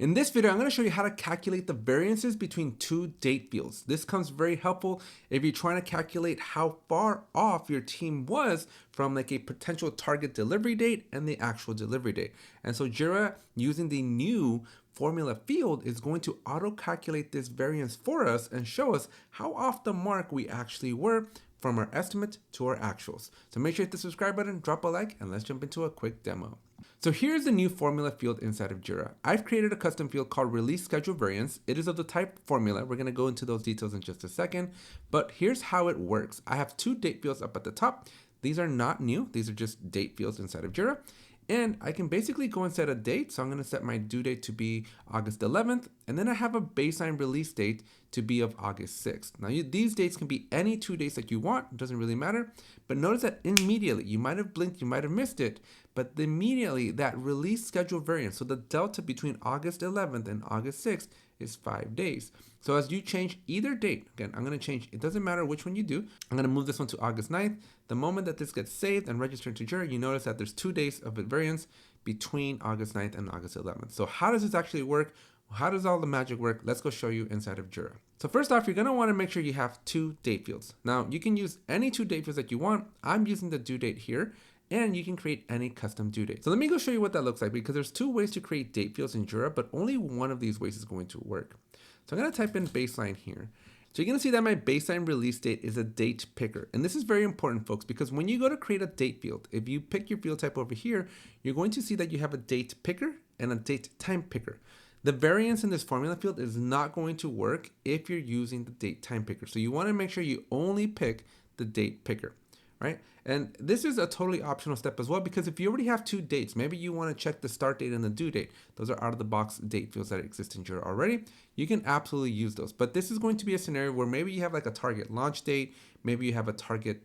In this video, I'm going to show you how to calculate the variances between two date fields. This comes very helpful if you're trying to calculate how far off your team was from like a potential target delivery date and the actual delivery date. And so Jira, using the new formula field, is going to auto calculate this variance for us and show us how off the mark we actually were from our estimate to our actuals. So make sure to hit the subscribe button, drop a like, and let's jump into a quick demo. So here's the new formula field inside of Jira. I've created a custom field called release schedule variance. It is of the type formula. We're going to go into those details in just a second, but here's how it works. I have two date fields up at the top. These are not new. These are just date fields inside of Jira. And I can basically go and set a date. So I'm going to set my due date to be August 11th. And then I have a baseline release date to be of August 6th. Now these dates can be any 2 dates that you want. It doesn't really matter. But notice that immediately, you might have blinked, you might have missed it, but immediately that release schedule variance, so the delta between August 11th and August 6th is 5 days. So as you change either date, again, I'm going to change, it doesn't matter which one you do. I'm going to move this one to August 9th. The moment that this gets saved and registered to Jira, you notice that there's 2 days of variance between August 9th and August 11th. So how does this actually work? How does all the magic work? Let's go show you inside of Jira. So first off, you're going to want to make sure you have 2 date fields. Now you can use any 2 date fields that you want. I'm using the due date here, and you can create any custom due date. So let me go show you what that looks like, because there's 2 ways to create date fields in Jira, but only one of these ways is going to work. So I'm going to type in baseline here. So you're going to see that my baseline release date is a date picker. And this is very important, folks, because when you go to create a date field, if you pick your field type over here, you're going to see that you have a date picker and a date time picker. The variance in this formula field is not going to work if you're using the date time picker. So you want to make sure you only pick the date picker, right? And this is a totally optional step as well, because if you already have 2 dates, maybe you want to check the start date and the due date. Those are out of the box date fields that exist in Jira already. You can absolutely use those, but this is going to be a scenario where maybe you have like a target launch date, maybe you have a target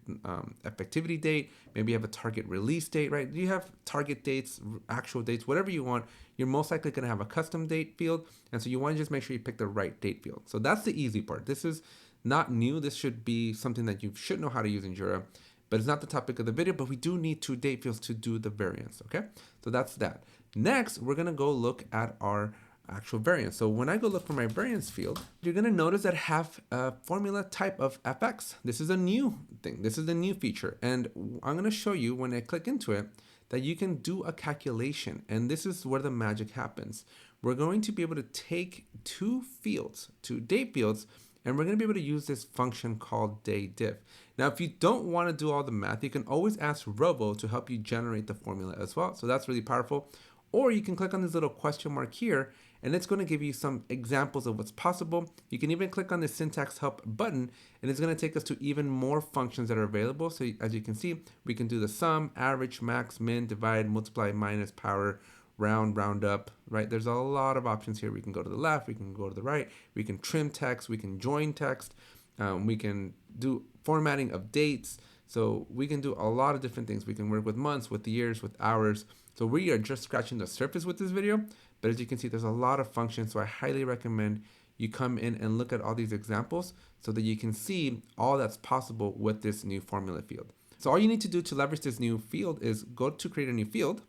effectivity date, maybe you have a target release date, right? You have target dates, actual dates, whatever you want. You're most likely going to have a custom date field, and so you want to just make sure you pick the right date field. So that's the easy part. This is not new. This should be something that you should know how to use in Jira, but it's not the topic of the video, but we do need 2 date fields to do the variance, okay? So that's that. Next, we're gonna go look at our actual variance. So when I go look for my variance field, you're gonna notice that I have a formula type of FX. This is a new thing. This is a new feature. And I'm gonna show you when I click into it that you can do a calculation. And this is where the magic happens. We're going to be able to take 2 fields, 2 date fields, and we're going to be able to use this function called daydiff. Now, if you don't want to do all the math, you can always ask Rovo to help you generate the formula as well. So that's really powerful. Or you can click on this little question mark here, and it's going to give you some examples of what's possible. You can even click on the syntax help button, and it's going to take us to even more functions that are available. So as you can see, we can do the sum, average, max, min, divide, multiply, minus, power, round up, right? There's a lot of options here. We can go to the left, we can go to the right, we can trim text, we can join text, we can do formatting of dates. So we can do a lot of different things. We can work with months, with years, with hours. So we are just scratching the surface with this video, but as you can see, there's a lot of functions. So I highly recommend you come in and look at all these examples so that you can see all that's possible with this new formula field. So all you need to do to leverage this new field is go to create a new field.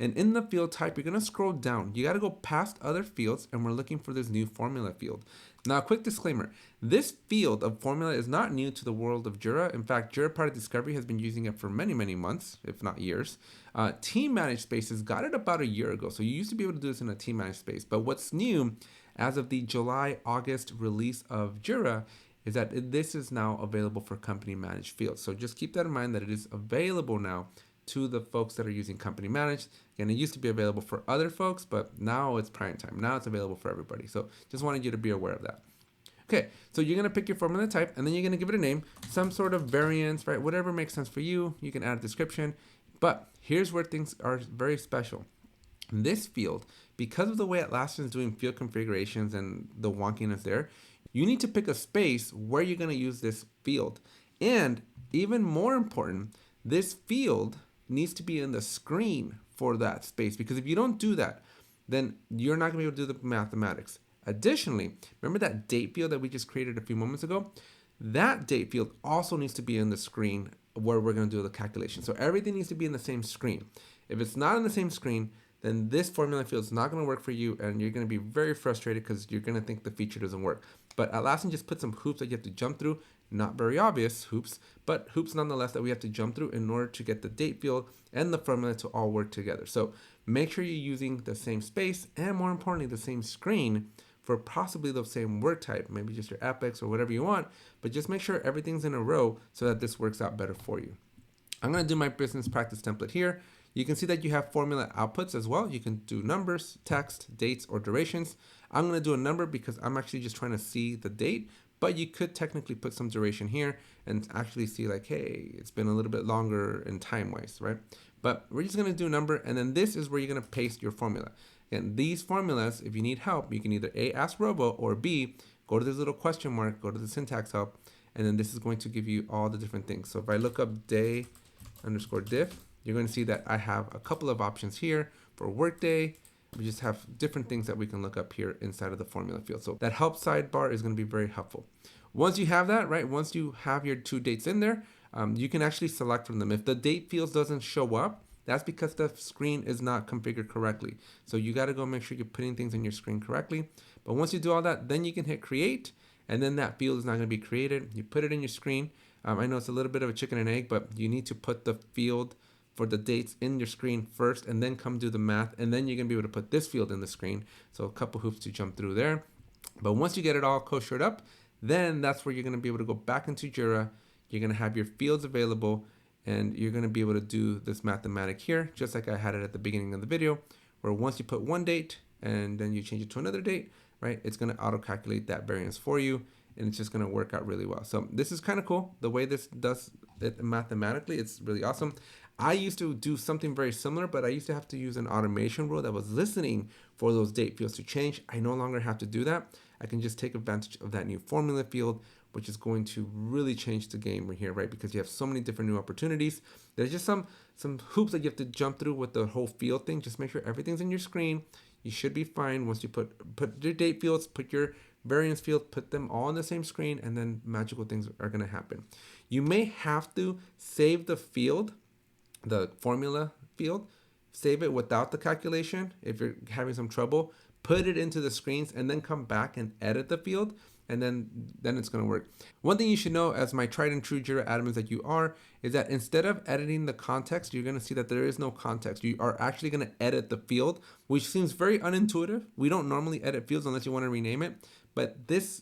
And in the field type, you're going to scroll down. You got to go past other fields, and we're looking for this new formula field. Now, a quick disclaimer. This field of formula is not new to the world of Jira. In fact, Jira Product Discovery has been using it for many, many months, if not years. Team Managed Spaces got it about a year ago. So you used to be able to do this in a Team Managed Space. But what's new as of the July-August release of Jira is that this is now available for company managed fields. So just keep that in mind that it is available now to the folks that are using company managed. Again, it used to be available for other folks, but now it's prime time. Now it's available for everybody. So just wanted you to be aware of that. Okay, so you're gonna pick your formula type, and then you're gonna give it a name, some sort of variance, right? Whatever makes sense for you. You can add a description, but here's where things are very special. In this field, because of the way Atlassian is doing field configurations and the wonkiness there, you need to pick a space where you're gonna use this field. And even more important, this field needs to be in the screen for that space, because if you don't do that, then you're not gonna be able to do the mathematics. Additionally, remember that date field that we just created a few moments ago? That date field also needs to be in the screen where we're gonna do the calculation. So everything needs to be in the same screen. If it's not in the same screen, then this formula field is not going to work for you, and you're going to be very frustrated because you're going to think the feature doesn't work. But Atlassian just put some hoops that you have to jump through, not very obvious hoops, but hoops nonetheless that we have to jump through in order to get the date field and the formula to all work together. So make sure you're using the same space and, more importantly, the same screen for possibly the same word type, maybe just your epics or whatever you want, but just make sure everything's in a row so that this works out better for you. I'm going to do my business practice template here. You can see that you have formula outputs as well. You can do numbers, text, dates, or durations. I'm going to do a number because I'm actually just trying to see the date, but you could technically put some duration here and actually see like, hey, it's been a little bit longer in time-wise, right? But we're just going to do a number, and then this is where you're going to paste your formula. And these formulas, if you need help, you can either A, ask Rovo, or B, go to this little question mark, go to the syntax help, and then this is going to give you all the different things. So if I look up day underscore diff, you're going to see that I have a couple of options here for workday. We just have different things that we can look up here inside of the formula field. So that help sidebar is going to be very helpful. Once you have that, right, once you have your two dates in there, you can actually select from them. If the date field doesn't show up, that's because the screen is not configured correctly. So you got to go make sure you're putting things in your screen correctly. But once you do all that, then you can hit create, and then that field is not going to be created. You put it in your screen. I know it's a little bit of a chicken and egg, but you need to put the field for the dates in your screen first, and then come do the math, and then you're going to be able to put this field in the screen. So a couple hoops to jump through there. But once you get it all koshered up, then that's where you're going to be able to go back into Jira. You're going to have your fields available, and you're going to be able to do this mathematic here, just like I had it at the beginning of the video, where once you put one date and then you change it to another date, right, it's going to auto calculate that variance for you, and it's just going to work out really well. So this is kind of cool. The way this does it mathematically, it's really awesome. I used to do something very similar, but I used to have to use an automation rule that was listening for those date fields to change. I no longer have to do that. I can just take advantage of that new formula field, which is going to really change the game right here, right? Because you have so many different new opportunities. There's just some hoops that you have to jump through with the whole field thing. Just make sure everything's in your screen. You should be fine once you put your date fields, put your variance field, put them all on the same screen, and then magical things are going to happen. You may have to save the field, the formula field, save it without the calculation. If you're having some trouble, put it into the screens and then come back and edit the field, and then it's going to work. One thing you should know, as my tried and true Jira admins that you are, is that instead of editing the context, you're going to see that there is no context. You are actually going to edit the field, which seems very unintuitive. We don't normally edit fields unless you want to rename it, but this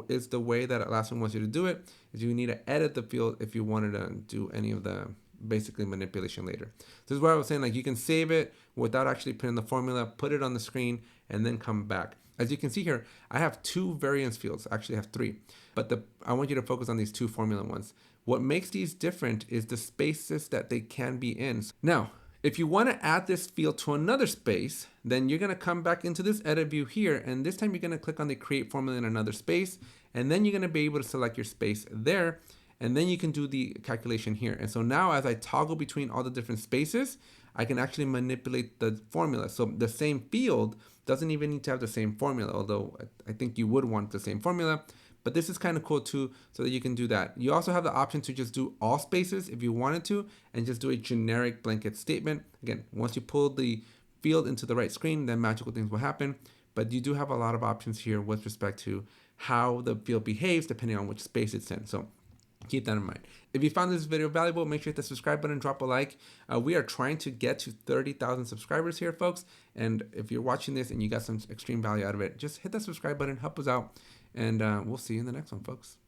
is the way that Atlassian wants you to do it, is you need to edit the field if you wanted to do any of the basically manipulation later. This is why I was saying, like, you can save it without actually putting the formula, put it on the screen, and then come back. As you can see here, I have two variance fields. Actually, I have three, but I want you to focus on these two formula ones. What makes these different is the spaces that they can be in. Now, if you want to add this field to another space, then you're going to come back into this edit view here, and this time you're going to click on the create formula in another space, and then you're going to be able to select your space there, and then you can do the calculation here. And so now as I toggle between all the different spaces, I can actually manipulate the formula. So the same field doesn't even need to have the same formula, although I think you would want the same formula. But this is kind of cool too, so that you can do that. You also have the option to just do all spaces if you wanted to, and just do a generic blanket statement. Again, once you pull the field into the right screen, then magical things will happen. But you do have a lot of options here with respect to how the field behaves depending on which space it's in. So keep that in mind. If you found this video valuable, make sure to hit the subscribe button, drop a like. We are trying to get to 30,000 subscribers here, folks. And if you're watching this and you got some extreme value out of it, just hit that subscribe button, help us out, and we'll see you in the next one, folks.